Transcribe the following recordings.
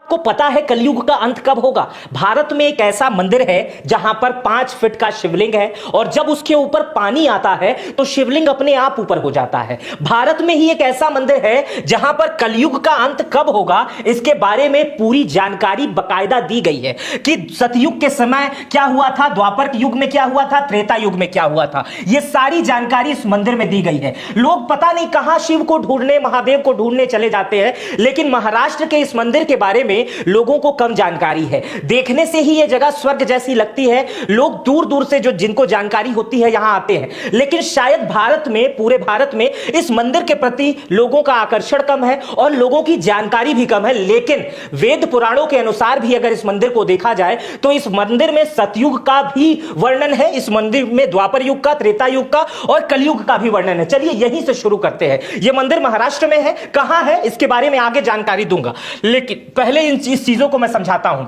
को पता है कलयुग का अंत कब होगा? भारत में एक ऐसा मंदिर है जहां पर 5 फीट का शिवलिंग है और जब उसके ऊपर पानी आता है तो शिवलिंग अपने आप ऊपर हो जाता है। भारत में ही एक ऐसा मंदिर है जहां पर कलयुग का अंत कब होगा इसके बारे में पूरी जानकारी बकायदा दी गई है कि सतयुग के समय क्या हुआ था, द्वापर युग में क्या हुआ था, त्रेता युग में क्या हुआ था। यह सारी जानकारी इस मंदिर में दी गई है। लोग पता नहीं कहां शिव को ढूंढने, महादेव को ढूंढने चले जाते हैं, लेकिन महाराष्ट्र के इस मंदिर के बारे में लोगों को कम जानकारी है। देखने से ही यह जगह स्वर्ग जैसी लगती है। लोग दूर दूर से जो जिनको जानकारी होती है यहां आते हैं, लेकिन शायद भारत में, पूरे भारत में इस मंदिर के प्रति लोगों का आकर्षण कम है और लोगों की जानकारी भी कम है। लेकिन वेद पुराणों के अनुसार भी अगर इस मंदिर को देखा जाए तो इस मंदिर में सतयुग का भी वर्णन है, इस मंदिर में द्वापर युग का, त्रेता युग का और कलयुग का भी वर्णन है। चलिए यहीं से शुरू करते हैं। यह मंदिर महाराष्ट्र में है, कहां है इसके बारे में आगे जानकारी दूंगा, लेकिन पहले इस चीजों को मैं समझाता हूं।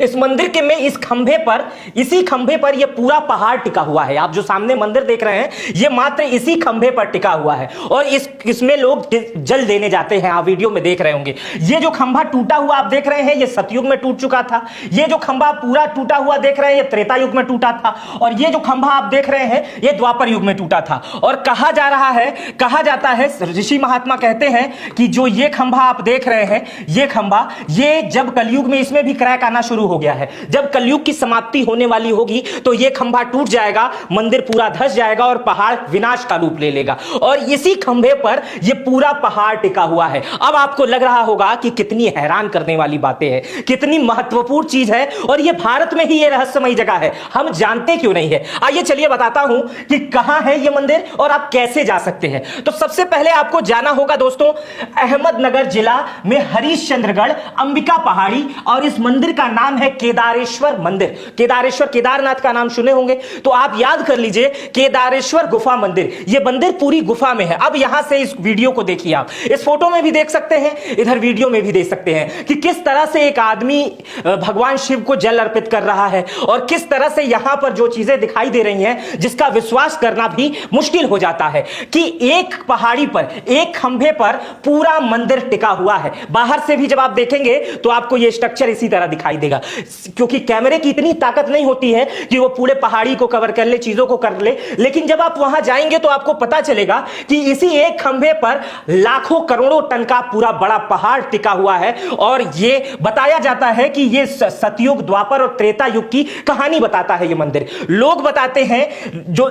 इस मंदिर के में इस खंभे पर, इसी खंभे पर यह पूरा पहाड़ टिका हुआ है। आप जो सामने मंदिर देख रहे हैं यह मात्र इसी खंभे पर टिका हुआ है और इसमें लोग जल देने जाते हैं। आप वीडियो में देख रहे होंगे यह जो खंभा टूटा हुआ आप देख रहे हैं यह सतयुग में टूट चुका था। यह जो खंभा पूरा टूटा हुआ देख रहे हैं यह त्रेता युग में टूटा था और यह जो खंभा आप देख रहे हैं यह द्वापर युग में टूटा था। और कहा जा रहा है, कहा जाता है, ऋषि महात्मा कहते हैं कि जो ये खंभा आप देख रहे हैं, यह खंभा, ये जब कलयुग में इसमें भी क्रैक आना शुरू हो गया है। जब कलयुग की समाप्ति होने वाली होगी तो यह खंभा टूट जाएगा, मंदिर पूरा धंस जाएगा और पहाड़ विनाश का रूप ले लेगा और इसी खंभे पर यह पूरा पहाड़ टिका हुआ है। अब आपको लग रहा होगा कि कितनी हैरान करने वाली बातें हैं, कितनी महत्वपूर्ण चीज है और यह भारत में ही यह रहस्यमयी जगह है, हम जानते क्यों नहीं है। आइए चलिए बताता हूं कि कहां है यह मंदिर और आप कैसे जा सकते हैं। तो सबसे पहले आपको जाना होगा दोस्तों अहमदनगर जिला में हरिश्चंद्रगढ़ अंबिका पहाड़ी और इस मंदिर का नाम है केदारेश्वर मंदिर। केदारेश्वर, केदारनाथ का नाम सुने होंगे तो आप याद कर लीजिए केदारेश्वर गुफा मंदिर। यह मंदिर पूरी गुफा में है। अब यहां से इस वीडियो को देखिए, आप इस फोटो में भी देख सकते हैं, इधर वीडियो में भी देख सकते हैं कि किस तरह से एक आदमी भगवान शिव को जल अर्पित कर रहा है और किस तरह से यहां पर जो चीजें दिखाई दे रही हैं जिसका विश्वास करना भी मुश्किल हो जाता है कि एक पहाड़ी पर, एक खंभे पर पूरा मंदिर टिका हुआ है। बाहर से भी जब आप देखेंगे तो आपको यह स्ट्रक्चर इसी तरह दिखाई देगा, क्योंकि कैमरे की इतनी ताकत नहीं होती है कि वो पूरे पहाड़ी को कवर कर ले, चीजों को कर ले। लेकिन जब आप वहां जाएंगे तो आपको पता चलेगा कि इसी एक खंभे पर लाखों करोड़ों टन का पूरा बड़ा पहाड़ टिका हुआ है और यह बताया जाता है कि यह सतयुग, द्वापर और त्रेता युग की कहानी बताता है। यह मंदिर, लोग बताते हैं, जो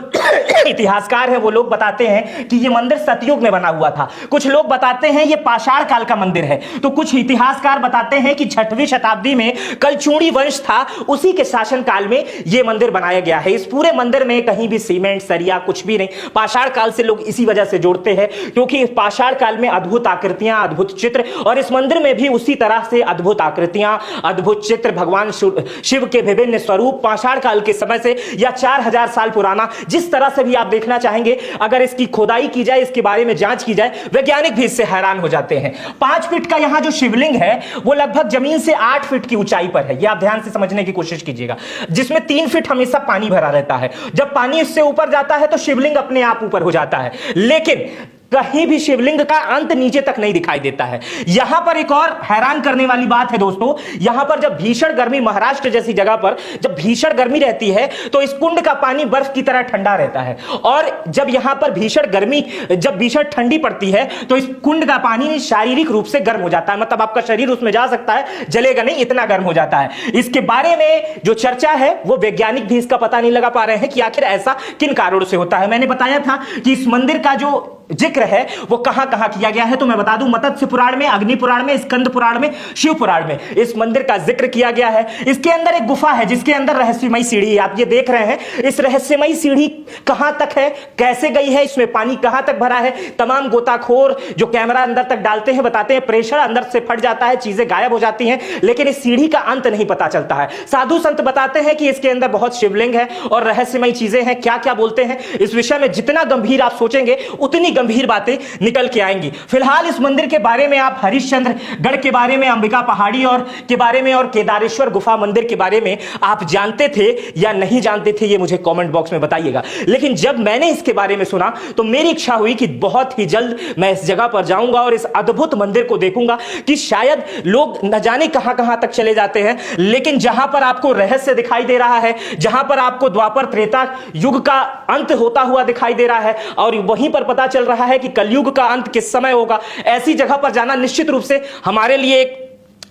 इतिहासकार हैं वो लोग बताते हैं कि यह मंदिर सतयुग में बना हुआ था। कुछ लोग बताते हैं यह पाषाण काल का मंदिर है, तो कुछ इतिहासकार बताते हैं कि 6वीं शताब्दी में कलचूड़ी वंश था, उसी के शासन काल में यह मंदिर बनाया गया है। इस पूरे मंदिर में कहीं भी सीमेंट, सरिया कुछ भी नहीं। पाषाण काल से लोग इसी वजह से जोड़ते हैं क्योंकि पाषाण काल में अद्भुत आकृतियां, अद्भुत चित्र, और इस मंदिर में भी उसी तरह से अद्भुत आकृतियां, अद्भुत चित्र, भगवान शिव के विभिन्न स्वरूप पाषाण काल के समय से या 4000 साल पुराना, जिस तरह से भी आप देखना चाहेंगे, अगर इसकी खोदाई की जाए, इसके बारे में जांच की जाए, वैज्ञानिक भी इससे हैरान हो जाते हैं। 5 फीट का यहां जो शिवलिंग है वो लगभग जमीन से 8 फीट की ऊंचाई पर है। यह आप ध्यान से समझने की कोशिश कीजिएगा, जिसमें 3 फीट हमेशा पानी भरा रहता है। जब पानी इससे ऊपर जाता है तो शिवलिंग अपने आप ऊपर हो जाता है, लेकिन कहीं भी शिवलिंग का अंत नीचे तक नहीं दिखाई देता है। यहां पर एक और हैरान करने वाली बात है दोस्तों, यहां पर जब भीषण गर्मी, महाराष्ट्र जैसी जगह पर जब भीषण गर्मी रहती है तो इस कुंड का पानी बर्फ की तरह ठंडा रहता है और जब यहां पर भीषण गर्मी, जब भीषण ठंडी पड़ती है तो इस कुंड का पानी शारीरिक रूप से गर्म हो जाता है, मतलब आपका शरीर उसमें जा सकता है, जलेगा नहीं, इतना गर्म हो जाता है। इसके बारे में जो चर्चा है वो वैज्ञानिक भी इसका पता नहीं लगा पा रहे हैं कि आखिर ऐसा किन कारणों से होता है। मैंने बताया था कि इस मंदिर का जो जिक्र है वो कहां कहां किया गया है, तो मैं बता दूं, मत्स्य पुराण में, अग्नि पुराण में, स्कंद पुराण में, शिव पुराण में इस मंदिर का जिक्र किया गया है। इसके अंदर एक गुफा है जिसके अंदर रहस्यमयी सीढ़ी है, आप ये देख रहे हैं। इस रहस्यमयी सीढ़ी कहां तक है, कैसे गई है, इसमें पानी कहां तक भरा है, तमाम गोताखोर जो कैमरा अंदर तक डालते हैं बताते हैं प्रेशर अंदर से फट जाता है, चीजें गायब हो जाती हैं, लेकिन इस सीढ़ी का अंत नहीं पता चलता है। साधु संत बताते हैं कि इसके अंदर बहुत शिवलिंग है और रहस्यमयी चीजें हैं। क्या क्या बोलते हैं इस विषय में, जितना गंभीर आप सोचेंगे उतनी गंभीर बातें निकल के आएंगी। फिलहाल इस मंदिर के बारे में आप हरिश्चंद्र गढ़ के बारे में, अंबिका पहाड़ी और के बारे में और केदारेश्वर गुफा मंदिर के बारे में आप जानते थे या नहीं जानते थे, ये मुझे कमेंट बॉक्स में बताइएगा। लेकिन जब मैंने इसके बारे में सुना तो मेरी इच्छा हुई कि बहुत ही जल्द मैं इस जगह पर जाऊंगा और इस अद्भुत मंदिर को देखूंगा कि शायद लोग न जाने कहां कहां तक चले जाते हैं, लेकिन जहां पर आपको रहस्य दिखाई दे रहा है, जहां पर आपको द्वापर त्रेता युग का अंत होता हुआ दिखाई दे रहा है और वहीं पर पता चल रहा है कि कलयुग का अंत किस समय होगा, ऐसी जगह पर जाना निश्चित रूप से हमारे लिए एक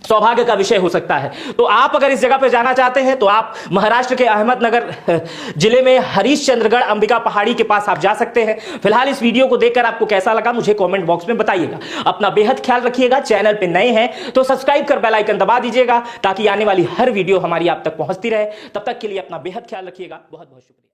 सौभाग्य का विषय हो सकता है। तो आप अगर इस जगह पर जाना चाहते हैं तो आप महाराष्ट्र के अहमदनगर जिले में हरिश्चंद्रगढ़ अंबिका पहाड़ी के पास आप जा सकते हैं। फिलहाल इस वीडियो को देखकर आपको कैसा लगा मुझे कमेंट बॉक्स में बताइएगा। अपना बेहद ख्याल रखिएगा। चैनल पे नए हैं तो सब्सक्राइब कर बेल आइकन दबा दीजिएगा ताकि आने वाली हर वीडियो हमारी आप तक पहुंचती रहे। तब तक के लिए अपना बेहद ख्याल रखिएगा। बहुत बहुत शुक्रिया।